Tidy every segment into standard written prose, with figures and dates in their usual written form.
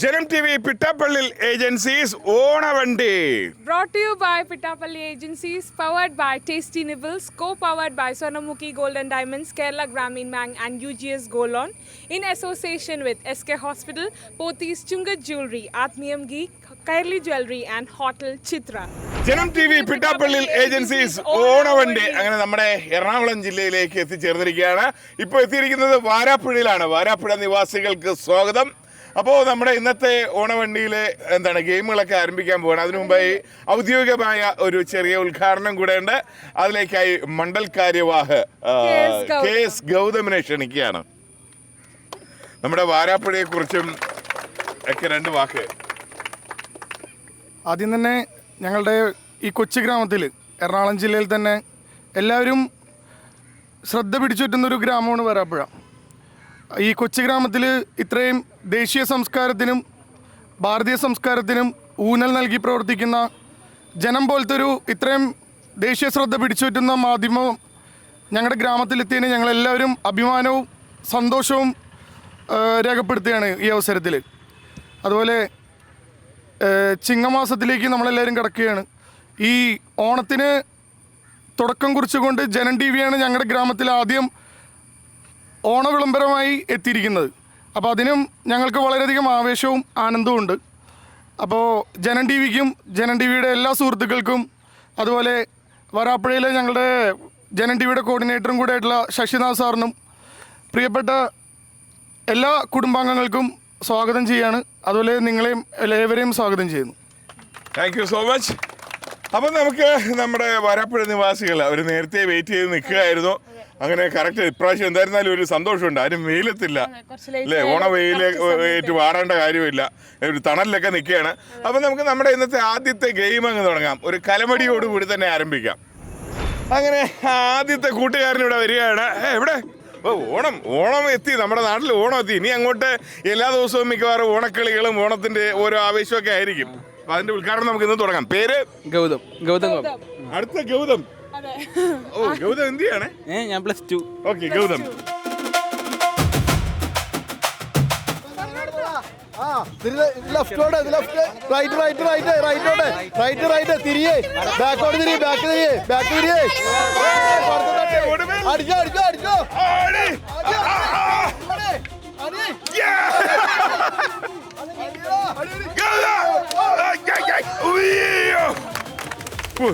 Janam TV Pittapalli Agencies Onavandi. Brought to you by Pittapalli Agencies, powered by Tasty Nibbles, co-powered by Sonamukhi Gold and Diamonds, Kerala Grameen Bank and UGS Gold Loan, in association with SK Hospital, Pothys Chungat Jewelry, Athmiyam Ghee, Kairli Jewelry and Hotel Chitra. Janam TV Pittapalli Agencies Onavandi. അങ്ങനെ നമ്മുടെ എറണാകുളം ജില്ലയിലേക്ക് എത്തിച്ചേർന്നിരിക്കുകയാണ്. ഇപ്പോൾ എത്തിയിരിക്കുന്നത് വാരാപ്പുഴയിലാണ്. വാരാപ്പുഴ നിവാസികൾക്ക് സ്വാഗതം. അപ്പോൾ നമ്മുടെ ഇന്നത്തെ ഓണവണ്ടിയിലെ ഗെയിമുകളൊക്കെ ആരംഭിക്കാൻ പോവാണ്. അതിനു മുമ്പായി ഔദ്യോഗികമായ ഒരു ചെറിയ ഉദ്ഘാടനം കൂടെ ഉണ്ട്. അതിലേക്കായി മണ്ഡൽ കാര്യവാഹ് KS ഗൗതമിനെ ക്ഷണിക്കുകയാണ്. നമ്മുടെ വാരാപ്പുഴയെ കുറിച്ചും ഒക്കെ രണ്ട് വാക്ക്. ആദ്യം തന്നെ ഞങ്ങളുടെ ഈ കൊച്ചു ഗ്രാമത്തിൽ എറണാകുളം ജില്ലയിൽ തന്നെ എല്ലാവരും ശ്രദ്ധ പിടിച്ചുപറ്റുന്നൊരു ഗ്രാമമാണ് വാരാപ്പുഴ. ഈ കൊച്ചു ഗ്രാമത്തിൽ ഇത്രയും ദേശീയ സംസ്കാരത്തിനും ഭാരതീയ സംസ്കാരത്തിനും ഊന്നൽ നൽകി പ്രവർത്തിക്കുന്ന ജനം പോലത്തെ ഇത്രയും ദേശീയ ശ്രദ്ധ പിടിച്ചുപറ്റുന്ന മാധ്യമം ഞങ്ങളുടെ ഗ്രാമത്തിലെത്തിയതിന് ഞങ്ങളെല്ലാവരും അഭിമാനവും സന്തോഷവും രേഖപ്പെടുത്തുകയാണ് ഈ അവസരത്തിൽ. അതുപോലെ ചിങ്ങമാസത്തിലേക്ക് നമ്മളെല്ലാവരും കടക്കുകയാണ്. ഈ ഓണത്തിന് തുടക്കം കുറിച്ചുകൊണ്ട് ജനം TV-യാണ് ഞങ്ങളുടെ ഗ്രാമത്തിൽ ആദ്യം ഓണവിളംബരമായി എത്തിയിരിക്കുന്നത്. അപ്പോൾ അതിനും ഞങ്ങൾക്ക് വളരെയധികം ആവേശവും ആനന്ദവും ഉണ്ട്. അപ്പോൾ ജനം TV-ക്കും ജനം TV-യുടെ എല്ലാ സുഹൃത്തുക്കൾക്കും അതുപോലെ വരാപ്പുഴയിലെ ഞങ്ങളുടെ ജനം TV-യുടെ കോർഡിനേറ്ററും കൂടെ ആയിട്ടുള്ള ശശിനാഥ് സാറിനും പ്രിയപ്പെട്ട എല്ലാ കുടുംബാംഗങ്ങൾക്കും സ്വാഗതം ചെയ്യാണ്. അതുപോലെ നിങ്ങളെയും എല്ലാവരെയും സ്വാഗതം ചെയ്യുന്നു. Thank you so much. അപ്പം നമുക്ക് നമ്മുടെ വരാപ്പുഴ നിവാസികൾ അവർ നേരത്തെ വെയിറ്റ് ചെയ്ത് നിൽക്കുകയായിരുന്നു. അങ്ങനെ കറക്റ്റ് ഇപ്രാവശ്യം എന്തായിരുന്നാലും ഒരു സന്തോഷമുണ്ട്. ആരും വെയിലെത്തില്ല അല്ലേ, ഓണ വെയിലേറ്റ് വാടേണ്ട കാര്യമില്ല, ഒരു തണലിലൊക്കെ നിൽക്കുകയാണ്. അപ്പം നമുക്ക് നമ്മുടെ ഇന്നത്തെ ആദ്യത്തെ ഗെയിം അങ്ങ് തുടങ്ങാം. ഒരു കലമടിയോടുകൂടി തന്നെ ആരംഭിക്കാം. അങ്ങനെ ആദ്യത്തെ കൂട്ടുകാരനിവിടെ വരികയാണ്. എവിടെ ഓണം എത്തി, നമ്മുടെ നാട്ടിൽ ഓണം എത്തി. ഇനി അങ്ങോട്ട് എല്ലാ ദിവസവും മിക്കവാറും ഓണക്കളികളും ഓണത്തിന്റെ ഓരോ ആവേശമൊക്കെ ആയിരിക്കും. അപ്പൊ അതിന്റെ ഉദ്ഘാടനം നമുക്ക് ഇന്ന് തുടങ്ങാം. പേര് ഗൗതം. അടുത്ത ഗൗതം. ഓ ഗൗതം എന്ത് ചെയ്യാണ്? ഞാൻ +2. ഓക്കെ ഗൗതം.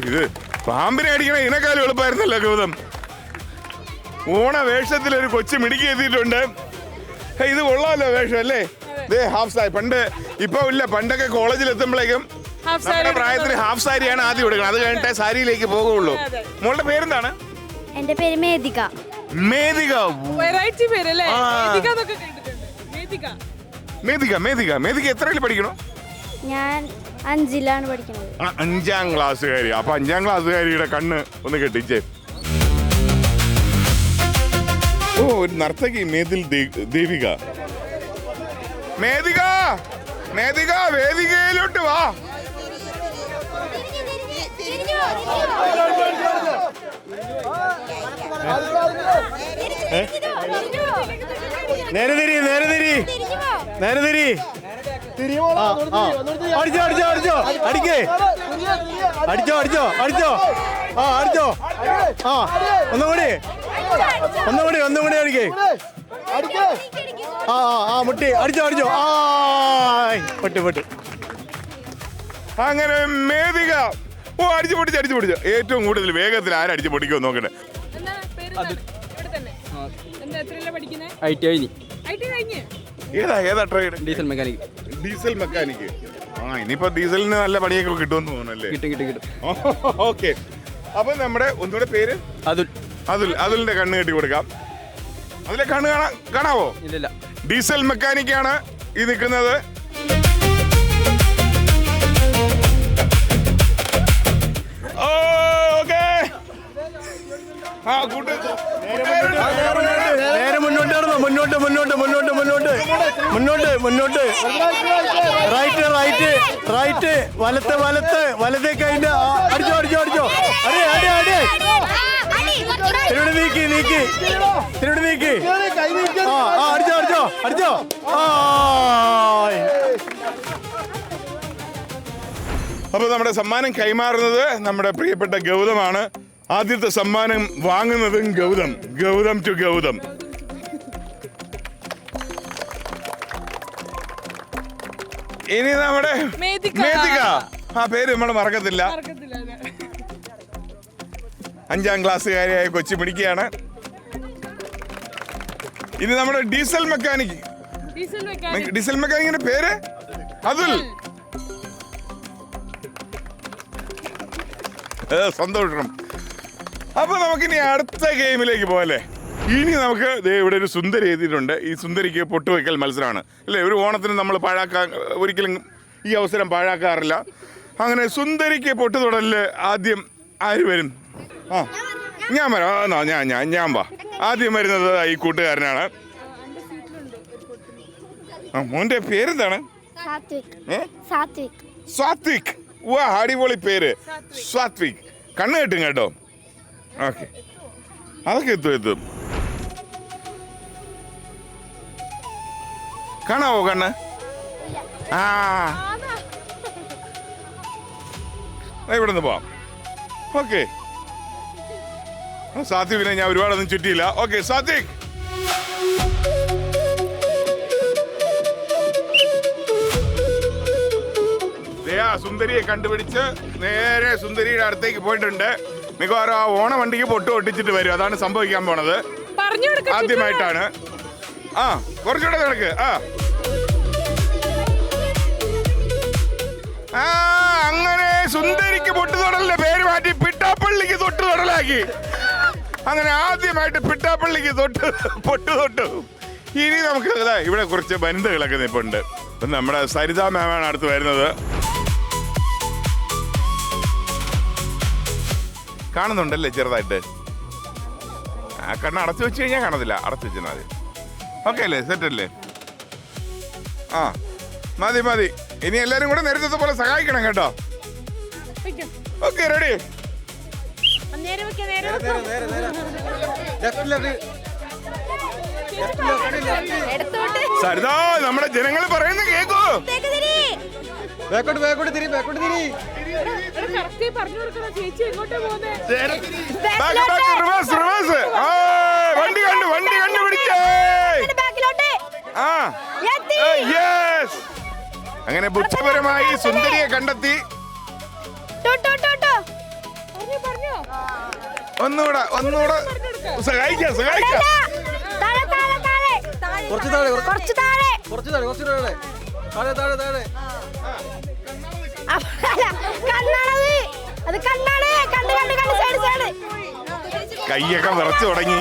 ഇത് പാമ്പിനെ അടിക്കണ ഇനക്കാലം എളുപ്പമായിരുന്നല്ലോ ഗൗതം. ഓണ വേഷത്തിലൊരു കൊച്ചു മിടുക്കി എത്തിയിട്ടുണ്ട്. ഇത് കൊള്ളാമല്ലോ വേഷം അല്ലേ? ഹാഫ് സാരി പണ്ട് ഇപ്പൊ ഇല്ല, പണ്ടൊക്കെ കോളേജിൽ എത്തുമ്പോഴേക്കും നമ്മുടെ പ്രായത്തിന് ഹാഫ് സാരിയാണ് ആദ്യം കൊടുക്കണം. അത് കഴിഞ്ഞിട്ടേ സാരിയിലേക്ക് പോകുള്ളൂ. മോളുടെ പേരെന്താണ്? എന്റെ പേര് മേധിക. മേധിക എത്രയിൽ പഠിക്കണോ? ഞാൻ 5ലാണ് പഠിക്കുന്നത്. 5ാം ക്ലാസ്സുകാരി. അപ്പൊ 5ാം ക്ലാസ്സുകാരിയുടെ കണ്ണ് ഒന്ന് കെട്ടിച്ചേ. ഓ ഒരു നർത്തകി ദേവിക. മേധിക വേദികയിലോട്ട് വാ. നേരെ തിരി. അടിച്ചോ. ഒന്നുകൂടി അടിക്കേ. മുട്ടി അടിച്ചോ. പൊട്ട്. അങ്ങനെ മേധിക അടിച്ചു പൊട്ടിച്ചു. ഏറ്റവും കൂടുതൽ വേഗത്തിൽ ആരടിച്ചു പൊട്ടിക്കോ നോക്കട്ടെ. ഏതാ ട്രേഡ്? Diesel mechanic. ഇനിയിപ്പോ ഡീസലിന് നല്ല പണിയൊക്കെ കിട്ടുമെന്ന് തോന്നുന്നല്ലേ? കിട്ടും. ഓക്കെ. അപ്പൊ നമ്മുടെ ഒന്നുകൂടെ പേര്? അതുലിന്റെ കണ്ണ് കെട്ടി കൊടുക്കാം. അതിലെ കണ്ണ് കാണാവോ? ഇല്ല. ഡീസൽ മെക്കാനിക്കാണ് ഈ നിൽക്കുന്നത്. നേരെ മുന്നോട്ട്. റൈറ്റ് വലത്തേക്ക് അതിന്റെ അടിച്ചോ. നീക്കി. അടിച്ചോ. അപ്പോൾ നമ്മുടെ സമ്മാനം കൈമാറുന്നത് നമ്മുടെ പ്രിയപ്പെട്ട ഗൗതമാണ്. ആദ്യത്തെ സമ്മാനം വാങ്ങുന്നതും ഗൗതം ടു ഗൗതം. ഇനി നമ്മുടെ മേദിക. ആ പേര് നമ്മൾ മറക്കത്തില്ല. 5ാം ക്ലാസ്സുകാരിയായ കൊച്ചു പിടിക്കുകയാണ്. ഇനി നമ്മുടെ ഡീസൽ മെക്കാനിക്കിന്റെ പേര് അതുൽ. സന്തോഷം. അപ്പൊ നമുക്കിനി അടുത്ത ഗെയിമിലേക്ക് പോകല്ലേ. ഇനി നമുക്ക് ഇവിടെ ഒരു സുന്ദരി എഴുതിയിട്ടുണ്ട്. ഈ സുന്ദരിക്ക് പൊട്ടുവയ്ക്കൽ മത്സരമാണ് അല്ലേ. ഒരു ഓണത്തിന് നമ്മൾ ഒരിക്കലും ഈ അവസരം പാഴാക്കാറില്ല. അങ്ങനെ സുന്ദരിക്ക് പൊട്ടു തൊടലില് ആദ്യം ആര് വരും? ഞാൻ വരാം. ഞാൻ വാ. ആദ്യം വരുന്നത് ഈ കൂട്ടുകാരനാണ്. മോന്റെ പേരെന്താണ്? സാത്വിക്. വാ, അടിപൊളി പേര് സാത്വിക്. കണ്ണ് കെട്ടും കേട്ടോ. ഓക്കെ, അതൊക്കെ എത്തും. കാണാവോ കണ്ണ്? ഇവിടെ നിന്ന് പോവാം. ഓക്കെ, സാത്വികിനെ ഞാൻ ഒരുപാടൊന്നും ചുറ്റിയില്ല. ഓക്കെ, സാത്വിക്. സുന്ദരിയെ കണ്ടുപിടിച്ച് നേരെ സുന്ദരിയുടെ അടുത്തേക്ക് പോയിട്ടുണ്ട്. മിക്കവാറും ആ ഓണ വണ്ടിക്ക് പൊട്ട് ഒട്ടിച്ചിട്ട് വരും. അതാണ് സംഭവിക്കാൻ പോണത്. ആദ്യമായിട്ടാണ്. കുറച്ചുകൂടെ കിടക്ക്. അങ്ങനെ സുന്ദരിക്ക് പൊട്ടു തൊടലിന്റെ പേര് മാറ്റി പിട്ടാപ്പള്ളിക്ക് തൊട്ടു തൊടലാക്കി. അങ്ങനെ ആദ്യമായിട്ട് പിട്ടാപ്പള്ളിക്ക് പൊട്ടു തൊട്ടു. ഇനി നമുക്ക് ഇവിടെ കുറച്ച് ബന്ധുക്കളൊക്കെ നിൽപ്പുണ്ട്. നമ്മുടെ സരിത മാമാണ് അടുത്ത് വരുന്നത്. കാണുന്നുണ്ടല്ലേ ചെറുതായിട്ട്? കണ്ണ് അടച്ചു വെച്ച് കഴിഞ്ഞാൽ കാണത്തില്ല. അടച്ചു വെച്ചാൽ മതി. ഓക്കെ അല്ലേ? സെറ്റ് അല്ലേ? മതി. ഇനി എല്ലാരും കൂടെ നേരത്തെ പോലെ സഹായിക്കണം കേട്ടോ. Okay, ready? സരിത, നമ്മുടെ ജനങ്ങൾ പറയുന്ന കേക്കോ? വണ്ടി കണ്ടുപിടിച്ചേ. അങ്ങനെ ബുദ്ധിപരമായി സുന്ദരിയെ കണ്ടെത്തി. ഒന്നുകൂടെ സഹായിക്കാം. കയ്യൊക്കെ വിറച്ചു തുടങ്ങി.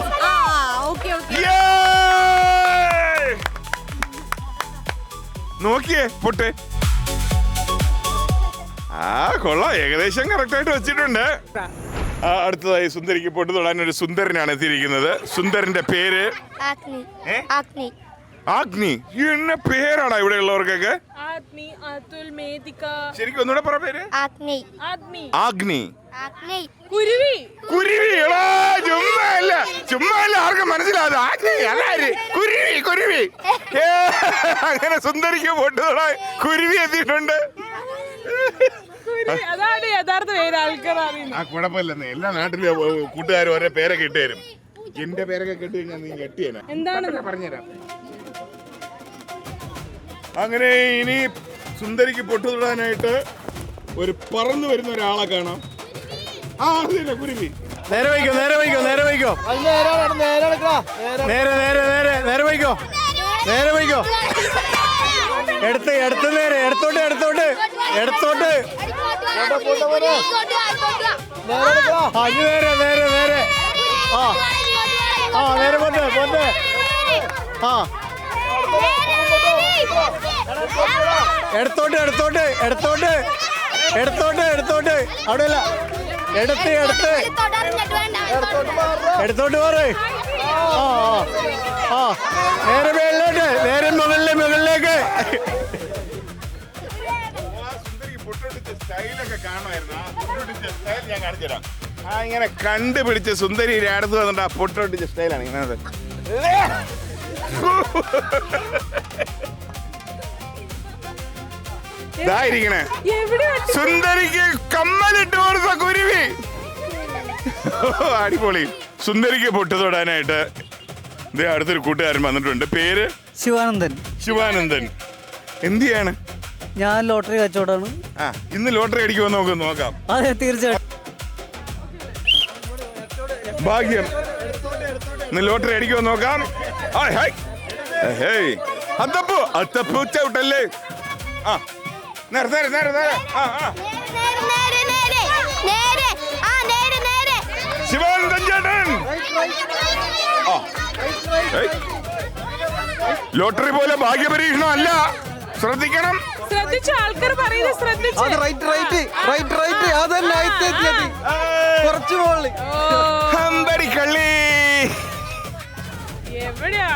നോക്കിയേ പൊട്ട്. കൊള്ളാം, ഏകദേശം കറക്റ്റ് ആയിട്ട് വെച്ചിട്ടുണ്ട്. അടുത്തതായി സുന്ദരിക്ക് പൊട്ട് തൊടാൻ ഒരു സുന്ദരനാണ് എത്തിയിരിക്കുന്നത്. സുന്ദരന്റെ പേര് ആഗ്നി. എന്ന പേരാണ് ഇവിടെ ഉള്ളവർക്കൊക്കെ? ശരിക്കും ഒന്നുകൂടെ പറ പേര്. ആഗ്നി. ചുമ്മാല്ല, ആർക്കും മനസ്സിലാവും. കുരുവി. അങ്ങനെ സുന്ദരിക്ക് പൊട്ട് തൊടാൻ കുരുവി എത്തിയിട്ടുണ്ട്. കുഴപ്പമില്ലെന്ന് എല്ലാ നാട്ടിലെ കൂട്ടുകാരും ഓരോ പേരൊക്കെ ഇട്ട് തരും. എന്റെ പേരൊക്കെ കേട്ട് കഴിഞ്ഞാൽ നീ കെട്ടിയേനെ. പറഞ്ഞുതരാം. അങ്ങനെ ഇനി സുന്ദരിക്ക് പൊട്ടു തൊടാനായിട്ട് ഒരു പറന്നു വരുന്ന ഒരാളെ കാണാം. അതിനെ കുരുവി. നേരെ വയ്ക്കോ. എടുത്തോട്ട് നേരെ. എടുത്തോട്ട് അവിടെയല്ല, എടുത്തോട്ട് മാറേ. നേരെ മേളിലോട്ട്, നേരെ മുകളിലേക്ക്. ഇങ്ങനെ കണ്ടുപിടിച്ച സുന്ദരിയുടെ അടുത്ത് വന്നിട്ട് ആ പൊട്ടൊട്ടിച്ച സ്റ്റൈലാണ് ഇങ്ങനെ. ഇതായിരിക്കണേ എവിടെ വെട്ടി? സുന്ദരിക്ക് കമ്മലിട്ട് കൊടുത്ത കുരുവി. അടിപൊളി. സുന്ദരിക്ക് പൊട്ട് തൊടാനായിട്ട് ഇതേ അടുത്തൊരു കൂട്ടുകാരൻ വന്നിട്ടുണ്ട്. പേര് ശിവാനന്ദൻ. ശിവാനന്ദൻ. എന്ത് ചെയ്യാണ്? ഞാൻ ലോട്ടറി കച്ചവടമാണ്. ആ, ഇന്ന് ലോട്ടറി അടിക്കുമോ നമുക്ക് നോക്കാം. അതെ, തീർച്ചയായിട്ടും. ഭാഗ്യം. ഇന്ന് ലോട്ടറി അടിക്കുമോ നോക്കാം. അത്തപ്പൂ ചവിട്ടല്ലേ. ആ, നേരെ നേരെ നേരെ നേരെ. ആ ആ, ശിവാനന്ദൻ ചേട്ടൻ. ആ, ലോട്ടറി പോലെ ഭാഗ്യപരീക്ഷണം അല്ല, ശ്രദ്ധിക്കണം. ശ്രദ്ധിച്ചു, ആൾക്കാർ പറയുന്നത് ശ്രദ്ധിച്ചു. ഹമ്പരിക്കള്ളി. എവിടെയാ?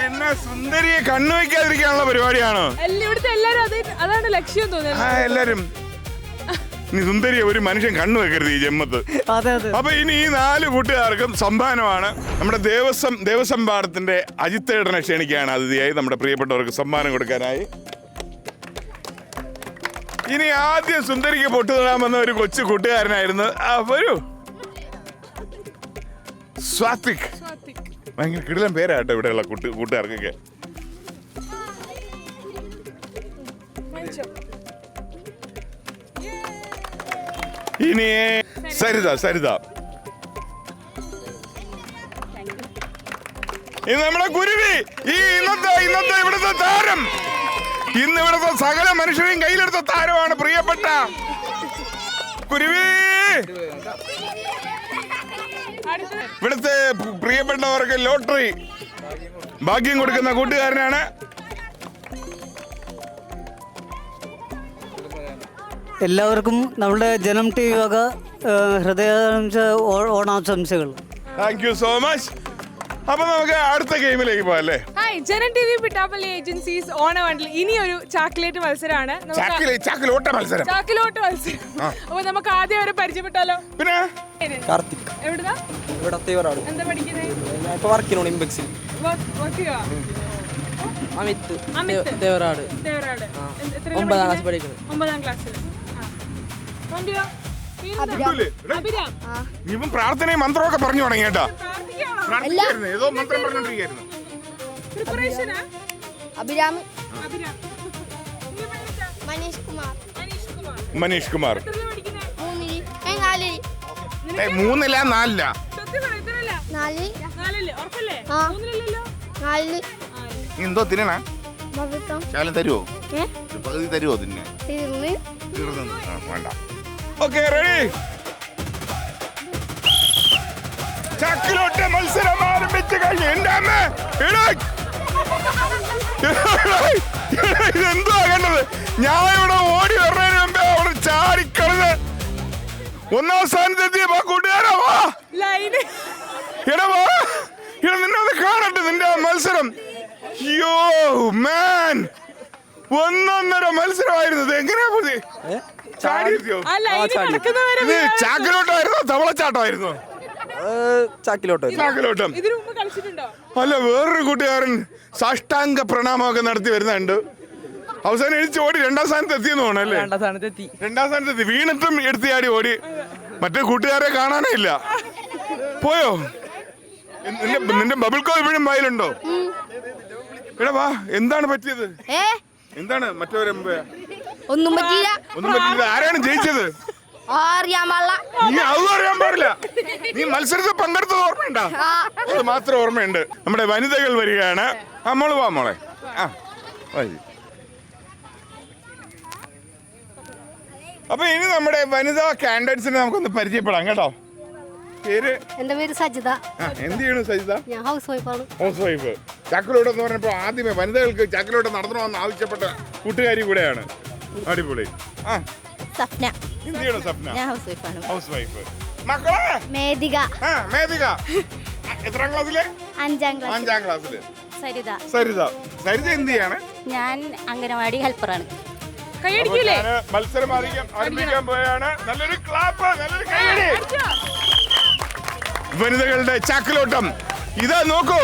എന്നാ സുന്ദരിയെ കണ്ണു വയ്ക്കാതിരിക്കാനുള്ള പരിപാടിയാണോ? ഇവിടുത്തെ എല്ലാരും അതാണ് ലക്ഷ്യം ആ, തോന്നുന്നത്. എല്ലാരും ഇനി സുന്ദരിയെ ഒരു മനുഷ്യൻ കണ്ണു വെക്കരുത് ഈ ജന്മത്ത്. അതെ അതെ. അപ്പൊ ഇനി ഈ 4 കൂട്ടുകാർക്കും സമ്മാനമാണ്. നമ്മുടെ ദേവസ്വം പാടത്തിന്റെ അജിത്തേടനെ ക്ഷണിക്കുകയാണ് അതിഥിയായി, നമ്മുടെ പ്രിയപ്പെട്ടവർക്ക് സമ്മാനം കൊടുക്കാനായി. ഇനി ആദ്യം സുന്ദരിക്ക് പൊട്ടു തൊടാമെന്ന ഒരു കൊച്ചു കൂട്ടുകാരനായിരുന്നു. വരൂ. സ്വാതിക്. ഭയങ്കര കിടിലൻ പേരാട്ടോ ഇവിടെയുള്ള കൂട്ടുകാർക്കൊക്കെ. ഇനി സരിത. ഇത് നമ്മുടെ കുരുവി. ഈ ഇന്നത്തെ ഇവിടുത്തെ താരം. ഇന്ന് ഇവിടുത്തെ സകല മനുഷ്യരെയും കയ്യിലെടുത്ത താരമാണ് പ്രിയപ്പെട്ട കുരുവി. ഇവിടുത്തെ പ്രിയപ്പെട്ടവർക്ക് ലോട്ടറി ഭാഗ്യം കൊടുക്കുന്ന കൂട്ടുകാരനാണ്. എല്ലാവർക്കും നമ്മുടെ ജനം ടി വി വക ഹൃദയാംശ ഓണാശംസകൾ. Thank you so much. അപ്പൊ നമുക്ക് അടുത്ത ഗെയിമിലേക്ക് പോകാം അല്ലേ? Hi, Janam T V Pittappilly agencies ഓണവണ്ടിൽ ഇനി ഒരു ചാക്ലേറ്റ് മത്സരമാണ്. ചാക്കിലോട്ട മത്സരം. ചാക്കിലോട്ട് മത്സരം. അപ്പൊ നമുക്ക് ആദ്യം അവരെ പരിചയപ്പെട്ടാലോ? പിന്നെ കാർത്തിക്. എവിടുന്നാ? ഇവിടെ തേവറാട്. എന്താ പഠിക്കുന്നത്? ഞാൻ ഇപ്പൊ വർക്ക് ചെയ്യണം ഇമ്പെക്സിൽ. അമിത് തേവറാട്. തേവറാട്. 9ാം ക്ലാസ് പഠിക്കുന്നത്. 9ാം ക്ലാസ്സിൽ. അഭിരാം. ഇവൻ പ്രാർത്ഥനയും മന്ത്രമൊക്കെ പറഞ്ഞു തുടങ്ങി കേട്ടോ. പ്രാർത്ഥിക്കായിരുന്നു, ഏതോ മന്ത്രം പറഞ്ഞോണ്ടിരിക്കുന്നു. പ്രിപ്പറേഷനാ? അഭിരാമി. അഭിരാം. മനീഷ് കുമാർ. മനീഷ് കുമാർ. എത്രയിലാ പഠിക്കുന്നെ? 4. 3-ലാ 4-ലാ? സത്യം പറ, എത്രയിലാ? 4. 4-ല്. ഉറപ്പല്ലേ? ആ. 3-ലല്ലല്ലോ? 4. നീ എന്തോ തിന്നണ? മധുരം. ശാലം തരുവോ? ഒരു പകുതി തരുവോ തിന്നെ? തീർന്നു. വേണ്ട. Okay, ready. ചക്കിലോട്ട് മത്സരം ആരംഭിച്ചു കഴിഞ്ഞു. എന്റെ അമ്മ ഇതെന്തോ കണ്ടത്? ഞാൻ ഇവിടെ ഓടി വരുന്നതിന് മുമ്പേ അവിടെ ചാടിക്കളത് 1ാം സ്ഥാനത്തെത്തിയപ്പോ കൂട്ടുകാരാ വാ. ലൈന്. എടാ വാ, നിന്നെ ഒന്ന് കാണട്ടെ നിന്റെ മത്സരം. യോ മാൻ, 1-1.5 മത്സരമായിരുന്നു. എങ്ങനെയാ പോയി ചാടിയോ? ആ ലൈന് കിടക്കുന്നവരെ ഇത് ചാക്കിലോട്ടായിരുന്നോ തവളച്ചാട്ടമായിരുന്നോ? ചാക്കിലോട്ടം. ഇതിനു മുമ്പ് കളിച്ചിട്ടുണ്ടോ? അല്ല, വേറൊരു കൂട്ടുകാരൻ സാഷ്ടാംഗ പ്രണാമമൊക്കെ നടത്തി വരുന്നുണ്ട്. അവസാനം എഴുതി ഓടി 2ാം സ്ഥാനത്ത് എത്തിയെന്ന് തോന്നല്ലേ? 2ാം സ്ഥാനത്തെത്തി. വീണിട്ടും എടുത്തിയാടി ഓടി. മറ്റേ കൂട്ടുകാരെ കാണാനേ ഇല്ല. പോയോ? നിന്റെ ബബിൾ കോ ഇപ്പോഴും വായിലുണ്ടോ? എടാ വാ, എന്താണ് പറ്റിയത്? എന്താണ് മറ്റവരെ ഒന്നും പറ്റിയില്ല. ഒന്നും പറ്റില്ല. ആരാണ് ജയിച്ചത്? അറിയാൻ പാടില്ല. നീ അതും അറിയാൻ പാടില്ല. നീ മത്സരത്തിൽ പങ്കെടുത്തത് ഓർമ്മയുണ്ടോ? അത് മാത്രം ഓർമ്മയുണ്ട്. നമ്മുടെ വനിതകൾ വരികയാണ്. മോള് വാ മോളെ. അപ്പൊ ഇനി നമ്മുടെ വനിതാ കാൻഡിഡേറ്റ്സിനെ നമുക്കൊന്ന് പരിചയപ്പെടാം കേട്ടോ. പേര്? എന്റെ പേര് സജിത. എന്ത് ചെയ്യണു സജിത? ഞാൻ ഹൗസ് വൈഫാണ്. House wife. ചാക്കിലോട്ട് എന്ന് പറഞ്ഞപ്പോ ആദ്യമേ വനിതകൾക്ക് ചാക്കിലോട്ട് നടത്തണമെന്ന് ആവശ്യപ്പെട്ട കൂട്ടുകാരി കൂടെയാണ്. അടിപൊളി. സപ്ന. എന്ത് ചെയ്യണു സപ്ന? ഞാൻ ഹൗസ് വൈഫാണ്. House wife. മക്കളെ? മേധിക. മേധിക. എത്രാം ക്ലാസ്സില്? 5ാം ക്ലാസ്. 5ാം ക്ലാസ്സില്. സരിത. സരിത എന്ത് ചെയ്യാണ്? ഞാൻ അംഗനവാടി ഹെൽപ്പറാണ്. കൈയടിക്കൂലേ? മത്സരം ആരംഭിക്കാൻ പോയാണ്. നല്ലൊരു ക്ലാപ്പ്, നല്ലൊരു കൈയടി. വനിതകളുടെ ചാക്കിലോട്ടം ഇതാ നോക്കൂ.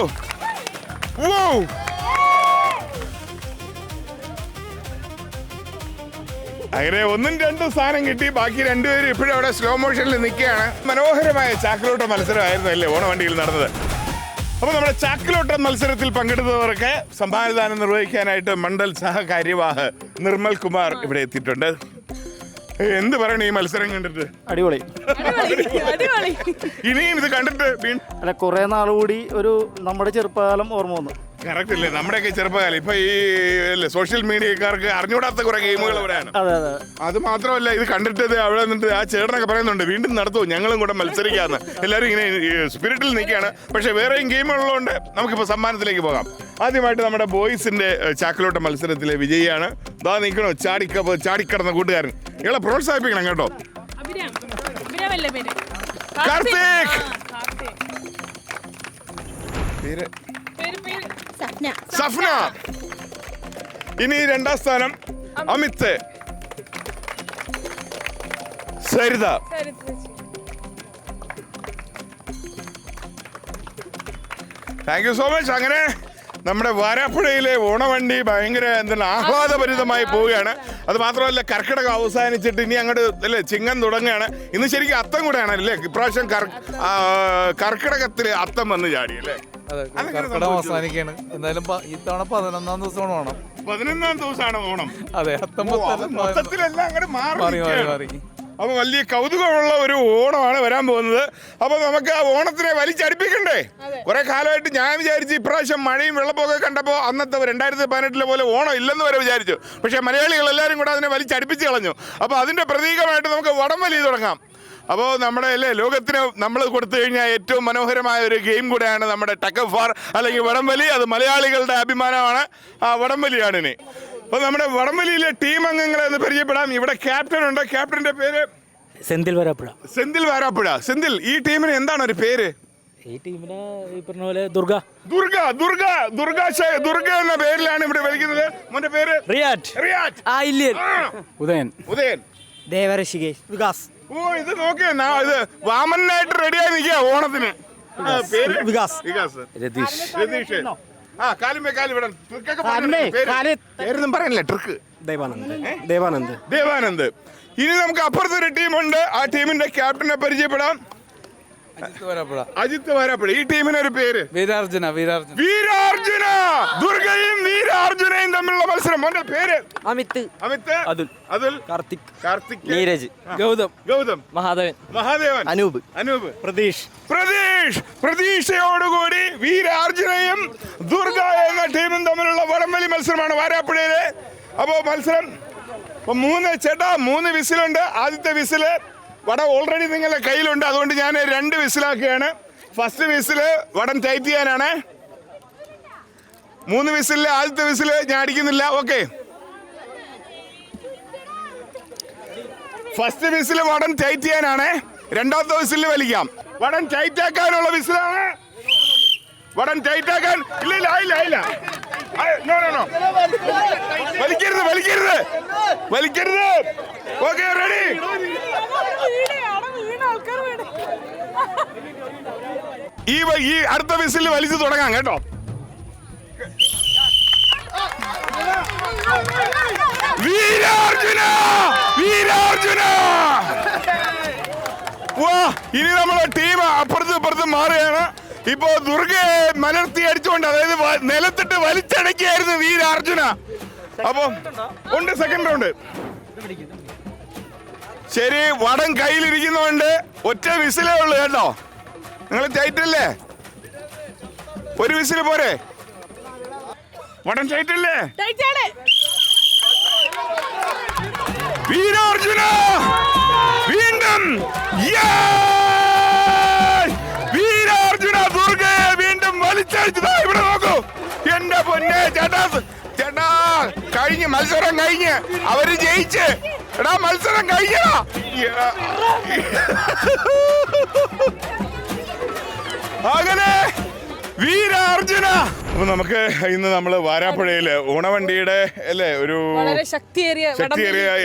അങ്ങനെ 1ഉം 2ഉം സ്ഥാനം കിട്ടി. ബാക്കി രണ്ടുപേരും ഇപ്പോഴും അവിടെ സ്ലോ മോഷനിൽ നിൽക്കുകയാണ്. മനോഹരമായ ചാക്കിലോട്ട മത്സരമായിരുന്നു അല്ലേ ഓണവണ്ടിയിൽ നടന്നത്. അപ്പോൾ നമ്മുടെ ചാക്കിലോട്ട മത്സരത്തിൽ പങ്കെടുത്തവർക്ക് സമ്മാനദാനം നിർവഹിക്കാനായിട്ട് മണ്ഡൽ സഹകാര്യവാഹ് നിർമ്മൽ കുമാർ ഇവിടെ എത്തിയിട്ടുണ്ട്. എന്ത് പറയണം ഈ മത്സരം കണ്ടിട്ട്? അടിപൊളി. ഇനിയും ഇത് കണ്ടിട്ട് അല്ല, കുറെ നാൾ കൂടി ഒരു നമ്മുടെ ചെറുപ്പകാലം ഓർമ്മ വന്നു. കറക്റ്റ് അല്ലേ? നമ്മുടെയൊക്കെ ചെറുപ്പകാലം ഇപ്പൊ ഈ സോഷ്യൽ മീഡിയക്കാർക്ക് അറിഞ്ഞൂടാത്ത കുറെ ഗെയിമുകൾ ഇവിടെയാണ്. അതെ അതെ. അത് മാത്രമല്ല, ഇത് കണ്ടിട്ട് അവിടെ നിന്നിട്ട് ആ ചേട്ടനൊക്കെ പറയുന്നുണ്ട് വീണ്ടും നടത്തുമോ, ഞങ്ങളും കൂടെ മത്സരിക്കാന്ന്. എല്ലാവരും ഇങ്ങനെ സ്പിരിറ്റിൽ നിൽക്കുകയാണ്. പക്ഷെ വേറെയും ഗെയിമുള്ളതുകൊണ്ട് നമുക്കിപ്പോൾ സമ്മാനത്തിലേക്ക് പോകാം. ആദ്യമായിട്ട് നമ്മുടെ ബോയ്സിന്റെ ചാക്കിലോട്ട മത്സരത്തിലെ വിജയിയാണ്. ദാ നിൽക്കണോ ചാടിക്കടന്ന കൂട്ടുകാരൻ. ഇയാളെ പ്രോത്സാഹിപ്പിക്കണം കേട്ടോ. കാർത്തിക്. പേര് സഫ്ന. ഇനി 2ാം സ്ഥാനം Amit. Saritha. Thank you so much. അങ്ങനെ നമ്മുടെ വാരാപ്പുഴയിലെ ഓണവണ്ടി ഭയങ്കര ആഹ്ലാദഭരിതമായി പോവുകയാണ്. അത് മാത്രമല്ല, കർക്കിടക അവസാനിച്ചിട്ട് ഇനി അങ്ങോട്ട് അല്ലേ ചിങ്ങം തുടങ്ങുകയാണ്. ഇന്ന് ശരിക്കും അത്തം കൂടെയാണ് അല്ലേ? ഇപ്രാവശ്യം കർക്കിടകത്തിൽ അത്തം വന്ന് ചാടി അല്ലേ? കർക്കിടകം അവസാനിക്കാണ്. എന്തായാലും ഇത്തവണ 11ാം ദിവസമാണ് ഓണം. 11ാം ദിവസമാണ് ഓണം. അതെ, മൊത്തത്തിലെല്ലാം അങ്ങോട്ട് മാറി. അപ്പൊ വലിയ കൗതുകമുള്ള ഒരു ഓണമാണ് വരാൻ പോകുന്നത്. അപ്പൊ നമുക്ക് ആ ഓണത്തിനെ വലിച്ചടിപ്പിക്കണ്ടേ? കുറെ കാലമായിട്ട് ഞാൻ വിചാരിച്ചു ഇപ്രാവശ്യം മഴയും വെള്ളപ്പൊക്കെ കണ്ടപ്പോൾ അന്നത്തെ 2018 പോലെ ഓണം ഇല്ലെന്ന് വരെ വിചാരിച്ചു. പക്ഷെ മലയാളികൾ എല്ലാവരും കൂടെ അതിനെ വലിച്ചടിപ്പിച്ച് കളഞ്ഞു. അപ്പൊ അതിന്റെ പ്രതീകമായിട്ട് നമുക്ക് വടംവലി തുടങ്ങാം. അപ്പോൾ നമ്മുടെ അല്ലേ ലോകത്തിന് നമ്മൾ കൊടുത്തു കഴിഞ്ഞാൽ ഏറ്റവും മനോഹരമായ ഒരു ഗെയിം കൂടെയാണ് നമ്മുടെ ടഗ് ഓഫ് വാർ അല്ലെങ്കിൽ വടംവലി. അത് മലയാളികളുടെ അഭിമാനമാണ്. ആ വടംവലിയാണ് ഇനി. അപ്പോൾ നമ്മുടെ വടംവലിയിലെ ടീം അംഗങ്ങളെ ഒന്ന് പരിചയപ്പെടാം. ഇവിടെ ക്യാപ്റ്റൻ ഉണ്ട്. ക്യാപ്റ്റന്റെ പേര് സെന്തിൽ വരാപ്പുഴ. സെന്തിൽ വാരാപ്പുഴ. സെന്തിൽ, ഈ ടീമിന് എന്താണ് ഒരു പേര്? ഈ ടീമിന് ഈ പറഞ്ഞ പോലെ ദുർഗ എന്ന പേരിലാണ് ഇവിടെ വിളിക്കുന്നത്. മോന്റെ പേര് റിയാറ്റ്. ഉദയൻ. ദേവരശികേഷ്. വികാസ്. ഓ, ഇത് നോക്കിയ ഇത് വാമനായിട്ട് റെഡിയായി നിൽക്കുക ഓണത്തിന്. പേര് വികാസ്. രതീഷ്. ആ കാലും പേരൊന്നും പറയാനില്ല. ട്രിക്ക് ദേവാനന്ദ്. ഇനി നമുക്ക് അപ്പുറത്തൊരു ടീമുണ്ട്. ആ ടീമിന്റെ ക്യാപ്റ്റനെ പരിചയപ്പെടാം. അജിത് വരാപ്പുഴ. ഈ ടീമിനൊരു പേര് വീരാർജുന. ദുർഗയും വീരാർജുനയും തമ്മിലുള്ള മത്സരം. മോന്റെ പേര്? അമിത്. അതുൽ. കാർത്തിക്. നീരജ്. ഗൗതം. മഹാദേവൻ. അനൂപ്. പ്രതീക്ഷയോടുകൂടി വീരാർജുനയും ദുർഗ എന്ന ടീമും തമ്മിലുള്ള വടംവലി മത്സരമാണ് വാരാപ്പുഴയിലെ. അപ്പോ മത്സരം 3 വിസിലുണ്ട്. ആദ്യത്തെ വിസില് വടം ഓൾറെഡി നിങ്ങളുടെ കയ്യിലുണ്ട്. അതുകൊണ്ട് ഞാൻ 2 വിസിലാക്കുകയാണ്. ഫസ്റ്റ് വിസില് വടം ടൈറ്റ് ചെയ്യാനാണ്. 3 വിസിലിലെ ആദ്യത്തെ വിസില് ഞാൻ അടിക്കുന്നില്ല. ഓക്കെ, ഫസ്റ്റ് വിസില് വടം ടൈറ്റ് ചെയ്യാനാണ്. 2ാമത്തെ വിസിലിൽ വലിക്കാം. വടം ടൈറ്റ് ആക്കാനുള്ള വിസിലാണ്. വടം ടൈറ്റ് ആക്കാൻ ഇല്ല. വലിക്കരുത്. Okay, ready. ഈ അടുത്ത വിസിൽ വലിച്ചു തുടങ്ങാം കേട്ടോ. വീരാർജുന. വാ, ഇനി നമ്മളെ ടീം അപ്പുറത്തും മാറുകയാണ്. ഇപ്പോ ദുർഗയെ മലർത്തി അടിച്ചുകൊണ്ട്, അതായത് നിലത്തിട്ട് വലിച്ചടക്കിയായിരുന്നു വീരാർജുന. അപ്പൊ ഉണ്ട് സെക്കൻഡ് റൗണ്ട്. ശരി, വടം കയ്യിലിരിക്കുന്നതുകൊണ്ട് ഒറ്റ വിസിലേ ഉള്ളു കേട്ടോ. നിങ്ങൾ ടൈറ്റല്ലേ? ഒരു വിസില് പോരെ? വടം ടൈറ്റല്ലേ? വീരാർജുന വീണ്ടും. വീരാർജുന ദുർഗയെ വീണ്ടും വലിച്ചടിച്ചതാ. ഇവിടെ നോക്കൂ എന്റെ പൊന്നെ ചേട്ടാ. മത്സരം കഴിഞ്ഞ് അവര് ജയിച്ച്. എടാ, മത്സരം കഴിഞ്ഞടാ. അങ്ങനെ വീരാർജുന. അപ്പൊ നമുക്ക് ഇന്ന് നമ്മള് വാരാപ്പുഴയില് ഓണവണ്ടിയുടെ അല്ലേ ഒരു ശക്തിയേറിയ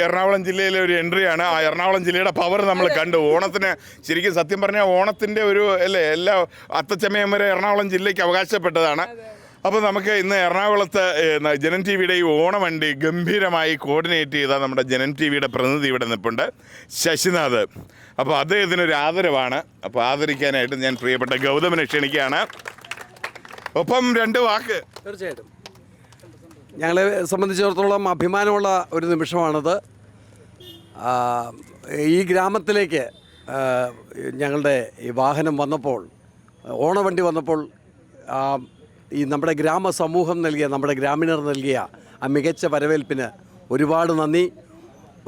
എറണാകുളം ജില്ലയിലെ ഒരു എൻട്രിയാണ്. ആ എറണാകുളം ജില്ലയുടെ പവർ നമ്മൾ കണ്ടു. ഓണത്തിന് ശരിക്കും സത്യം പറഞ്ഞാൽ ഓണത്തിന്റെ ഒരു അല്ലേ എല്ലാ അത്തച്ചമയം വരെ എറണാകുളം ജില്ലയ്ക്ക് അവകാശപ്പെട്ടതാണ്. അപ്പോൾ നമുക്ക് ഇന്ന് എറണാകുളത്ത് ജനൻ ടി വിയുടെ ഈ ഓണവണ്ടി ഗംഭീരമായി കോർഡിനേറ്റ് ചെയ്ത നമ്മുടെ ജനൻ ടി വിയുടെ പ്രതിനിധി ഇവിടെ നിൽപ്പുണ്ട്, ശശിനാഥ്. അപ്പോൾ അദ്ദേഹത്തിനൊരു ആദരവാണ്. അപ്പോൾ ആദരിക്കാനായിട്ട് ഞാൻ പ്രിയപ്പെട്ട ഗൗതമനെ ക്ഷണിക്കുകയാണ്. ഒപ്പം 2 വാക്ക്. തീർച്ചയായിട്ടും ഞങ്ങളെ സംബന്ധിച്ചിടത്തോളം അഭിമാനമുള്ള ഒരു നിമിഷമാണത്. ഈ ഗ്രാമത്തിലേക്ക് ഞങ്ങളുടെ ഈ വാഹനം വന്നപ്പോൾ, ഓണവണ്ടി വന്നപ്പോൾ, ഈ നമ്മുടെ ഗ്രാമസമൂഹം നൽകിയ, നമ്മുടെ ഗ്രാമീണർ നൽകിയ ആ മികച്ച വരവേൽപ്പിന് ഒരുപാട് നന്ദി,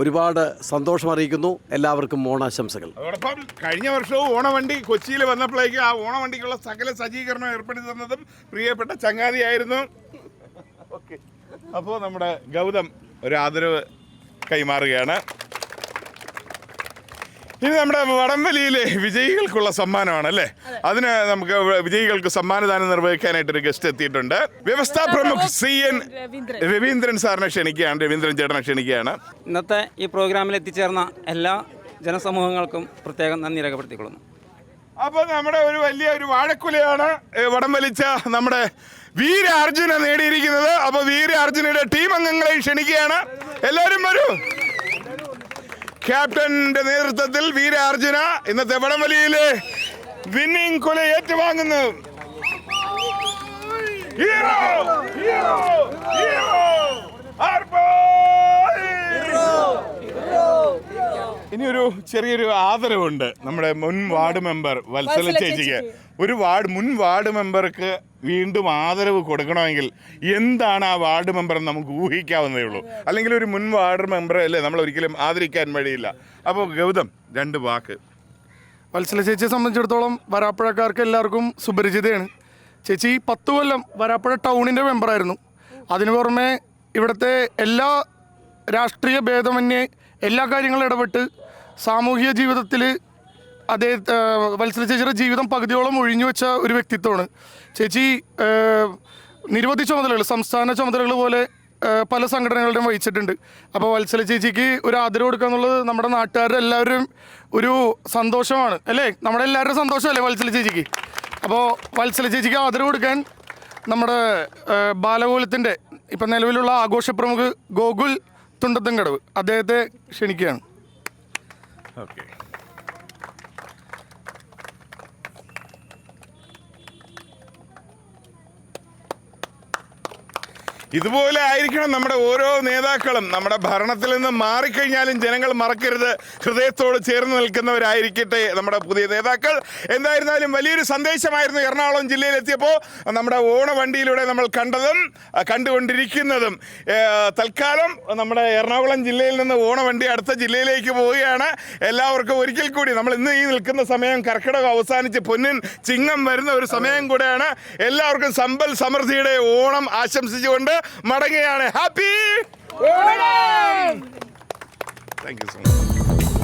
ഒരുപാട് സന്തോഷം അറിയിക്കുന്നു. എല്ലാവർക്കും ഓണാശംസകൾ. അതോടൊപ്പം കഴിഞ്ഞ വർഷവും ഓണവണ്ടി കൊച്ചിയിൽ വന്നപ്പോഴേക്കും ആ ഓണവണ്ടിക്കുള്ള സകല സജ്ജീകരണം ഏർപ്പെടുത്തി തന്നതും പ്രിയപ്പെട്ട ചങ്ങാതിയായിരുന്നു. ഓക്കെ, അപ്പോൾ നമ്മുടെ ഗൗതം ഒരു ആദരവ് കൈമാറുകയാണ്. ഇനി നമ്മുടെ വടംവലിയിലെ വിജയികൾക്കുള്ള സമ്മാനമാണ് അല്ലേ? അതിന് നമുക്ക് വിജയികൾക്ക് സമ്മാനദാനം നിർവഹിക്കാനായിട്ടൊരു ഗസ്റ്റ് എത്തിയിട്ടുണ്ട്. വ്യവസ്ഥാ പ്രമുഖ് CN രവീന്ദ്രൻ സാറിനെ ക്ഷണിക്കുകയാണ്, രവീന്ദ്രൻ ചേട്ടനെ ക്ഷണിക്കുകയാണ്. ഇന്നത്തെ ഈ പ്രോഗ്രാമിൽ എത്തിച്ചേർന്ന എല്ലാ ജനസമൂഹങ്ങൾക്കും പ്രത്യേകം നന്ദി രേഖപ്പെടുത്തിക്കൊള്ളുന്നു. അപ്പോൾ നമ്മുടെ ഒരു വലിയ വാഴക്കുലയാണ് വടംവലിച്ച നമ്മുടെ വീര അർജുന നേടിയിരിക്കുന്നത്. അപ്പോൾ വീര അർജുനയുടെ ടീം അംഗങ്ങളെ ക്ഷണിക്കുകയാണ്. എല്ലാവരും വരൂ. ക്യാപ്റ്റന്റെ നേതൃത്വത്തിൽ വീര അർജുന ഇന്നത്തെ വടംവലിയിലെ വിന്നിംഗ് കുല ഏറ്റുവാങ്ങുന്നു. ഹീറോ ഹീറോ ഹീറോ ഇനിയൊരു ചെറിയൊരു ആദരവുണ്ട് നമ്മുടെ മുൻ വാർഡ് മെമ്പർ വത്സല ചേച്ചിക്ക്. ഒരു മുൻ വാർഡ് മെമ്പർക്ക് വീണ്ടും ആദരവ് കൊടുക്കണമെങ്കിൽ എന്താണ് ആ വാർഡ് മെമ്പർ നമുക്ക് ഊഹിക്കാവുന്നതേ ഉള്ളൂ. അല്ലെങ്കിൽ ഒരു മുൻ വാർഡ് മെമ്പറെ അല്ലേ നമ്മൾ ഒരിക്കലും ആദരിക്കാൻ വഴിയില്ല. അപ്പോൾ ഗൗതം 2 വാക്ക്. വത്സല ചേച്ചിയെ സംബന്ധിച്ചിടത്തോളം വരാപ്പുഴക്കാർക്ക് എല്ലാവർക്കും സുപരിചിതയാണ്. ചേച്ചി 10 കൊല്ലം വരാപ്പുഴ ടൗണിൻ്റെ മെമ്പറായിരുന്നു. അതിനു പുറമെ ഇവിടുത്തെ എല്ലാ രാഷ്ട്രീയ ഭേദമന്യേ എല്ലാ കാര്യങ്ങളും ഇടപെട്ട് സാമൂഹിക ജീവിതത്തിൽ വത്സല ചേച്ചിയുടെ ജീവിതം പകുതിയോളം ഒഴിഞ്ഞു വെച്ച ഒരു വ്യക്തിത്വമാണ്. ചേച്ചി നിരവധി ചുമതലകൾ, സംസ്ഥാന ചുമതലകൾ പോലെ പല സംഘടനകളുടെയും വഹിച്ചിട്ടുണ്ട്. അപ്പോൾ വത്സല ചേച്ചിക്ക് ഒരു ആദരവ് കൊടുക്കുക എന്നുള്ളത് നമ്മുടെ നാട്ടുകാരുടെ എല്ലാവരും ഒരു സന്തോഷമാണ് അല്ലേ? നമ്മുടെ എല്ലാവരുടെ സന്തോഷമല്ലേ വത്സല ചേച്ചിക്ക്? അപ്പോൾ വത്സല ചേച്ചിക്ക് ആദരവ് കൊടുക്കാൻ നമ്മുടെ ബാലഗോകുലത്തിൻ്റെ ഇപ്പം നിലവിലുള്ള ആഘോഷപ്രമുഖ് ഗോകുൽ തുണ്ടത്തുംകടവ് അദ്ദേഹത്തെ ക്ഷണിക്കുകയാണ്. ഓക്കെ, ഇതുപോലെ ആയിരിക്കണം നമ്മുടെ ഓരോ നേതാക്കളും. നമ്മുടെ ഭരണത്തിൽ നിന്ന് മാറിക്കഴിഞ്ഞാലും ജനങ്ങൾ മറക്കരുത്, ഹൃദയത്തോട് ചേർന്ന് നിൽക്കുന്നവരായിരിക്കട്ടെ നമ്മുടെ പുതിയ നേതാക്കൾ. എന്തായിരുന്നാലും വലിയൊരു സന്ദേശമായിരുന്നു എറണാകുളം ജില്ലയിലെത്തിയപ്പോൾ നമ്മുടെ ഓണവണ്ടിയിലൂടെ നമ്മൾ കണ്ടുകൊണ്ടിരിക്കുന്നതും. തൽക്കാലം നമ്മുടെ എറണാകുളം ജില്ലയിൽ നിന്ന് ഓണവണ്ടി അടുത്ത ജില്ലയിലേക്ക് പോവുകയാണ്. എല്ലാവർക്കും ഒരിക്കൽ കൂടി നമ്മൾ ഇന്ന് ഈ നിൽക്കുന്ന സമയം കർക്കിടകം അവസാനിച്ച് പൊന്നിൻ ചിങ്ങം വരുന്ന ഒരു സമയം കൂടെയാണ്. എല്ലാവർക്കും സമ്പൽ സമൃദ്ധിയുടെ ഓണം ആശംസിച്ചുകൊണ്ട് മടങ്ങുകയാണ്. Happy Onam. Thank you so much.